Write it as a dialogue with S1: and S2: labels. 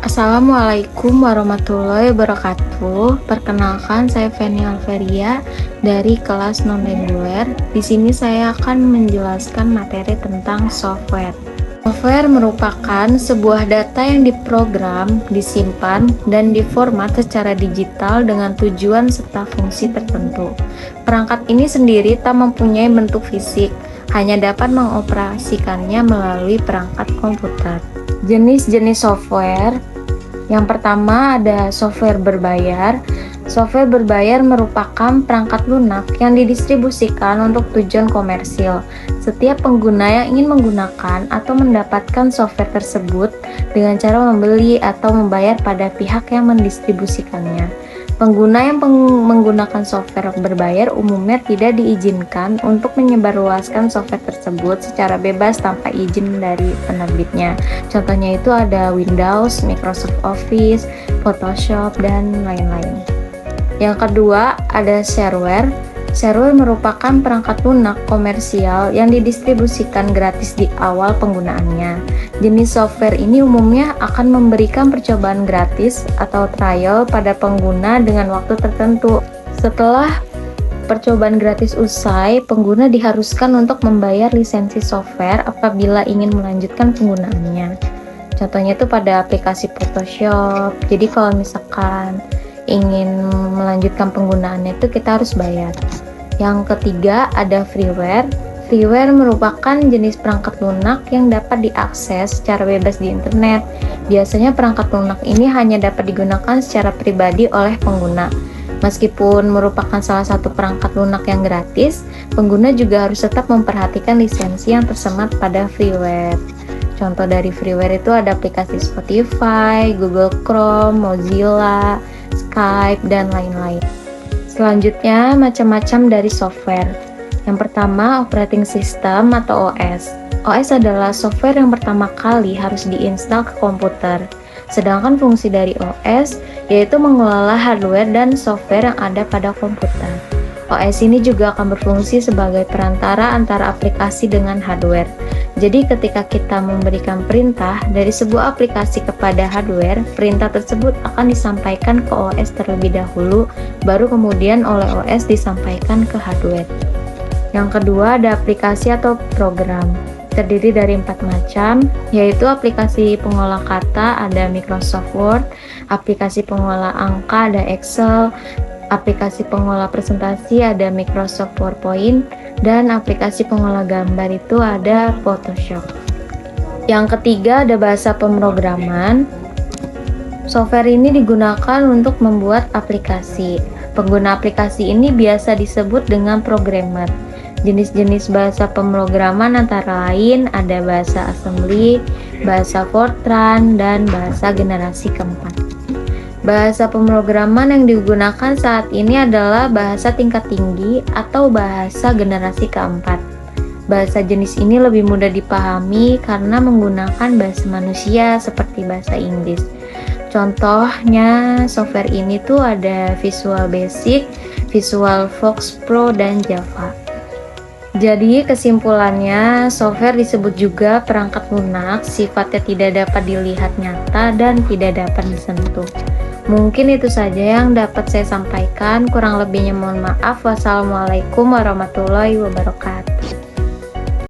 S1: Assalamualaikum warahmatullahi wabarakatuh. Perkenalkan, saya Feni Alveria dari kelas non-reguler. Di sini saya akan menjelaskan materi tentang software. Software merupakan sebuah data yang diprogram, disimpan, dan diformat secara digital dengan tujuan serta fungsi tertentu. Perangkat ini sendiri tak mempunyai bentuk fisik, hanya dapat mengoperasikannya melalui perangkat komputer. Jenis-jenis software. Yang pertama ada software berbayar. Software berbayar merupakan perangkat lunak yang didistribusikan untuk tujuan komersil. Setiap pengguna yang ingin menggunakan atau mendapatkan software tersebut dengan cara membeli atau membayar pada pihak yang mendistribusikannya. Pengguna yang menggunakan software berbayar umumnya tidak diizinkan untuk menyebarluaskan software tersebut secara bebas tanpa izin dari penerbitnya. Contohnya itu ada Windows, Microsoft Office, Photoshop, dan lain-lain. Yang kedua, ada shareware. Shareware merupakan perangkat lunak komersial yang didistribusikan gratis di awal penggunaannya. Jenis software ini umumnya akan memberikan percobaan gratis atau trial pada pengguna dengan waktu tertentu. Setelah percobaan gratis usai, pengguna diharuskan untuk membayar lisensi software apabila ingin melanjutkan penggunaannya. Contohnya itu pada aplikasi Photoshop. Jadi kalau misalkan ingin melanjutkan penggunaannya itu kita harus bayar. Yang ketiga ada freeware. Freeware merupakan jenis perangkat lunak yang dapat diakses secara bebas di internet. Biasanya perangkat lunak ini hanya dapat digunakan secara pribadi oleh pengguna. Meskipun merupakan salah satu perangkat lunak yang gratis, pengguna juga harus tetap memperhatikan lisensi yang tersemat pada freeware. Contoh dari freeware itu ada aplikasi Spotify, Google Chrome, Mozilla, Skype, dan lain-lain. Selanjutnya, macam-macam dari software. Yang pertama, operating system atau OS. OS adalah software yang pertama kali harus diinstal ke komputer. Sedangkan fungsi dari OS yaitu mengelola hardware dan software yang ada pada komputer. OS ini juga akan berfungsi sebagai perantara antara aplikasi dengan hardware. Jadi ketika kita memberikan perintah dari sebuah aplikasi kepada hardware, perintah tersebut akan disampaikan ke OS terlebih dahulu, baru kemudian oleh OS disampaikan ke hardware. Yang kedua ada aplikasi atau program. Terdiri dari 4 macam, yaitu aplikasi pengolah kata ada Microsoft Word, aplikasi pengolah angka ada Excel, aplikasi pengolah presentasi ada Microsoft PowerPoint, dan aplikasi pengolah gambar itu ada Photoshop. Yang ketiga ada bahasa pemrograman. Software ini digunakan untuk membuat aplikasi. Pengguna aplikasi ini biasa disebut dengan programmer. Jenis-jenis bahasa pemrograman antara lain ada bahasa assembly, bahasa Fortran, dan bahasa generasi keempat. Bahasa pemrograman yang digunakan saat ini adalah bahasa tingkat tinggi atau bahasa generasi keempat. Bahasa jenis ini lebih mudah dipahami karena menggunakan bahasa manusia seperti bahasa Inggris. Contohnya software ini tuh ada Visual Basic, Visual Fox Pro, dan Java. Jadi kesimpulannya, software disebut juga perangkat lunak, sifatnya tidak dapat dilihat nyata dan tidak dapat disentuh. Mungkin itu saja yang dapat saya sampaikan, kurang lebihnya mohon maaf. Wassalamualaikum warahmatullahi wabarakatuh.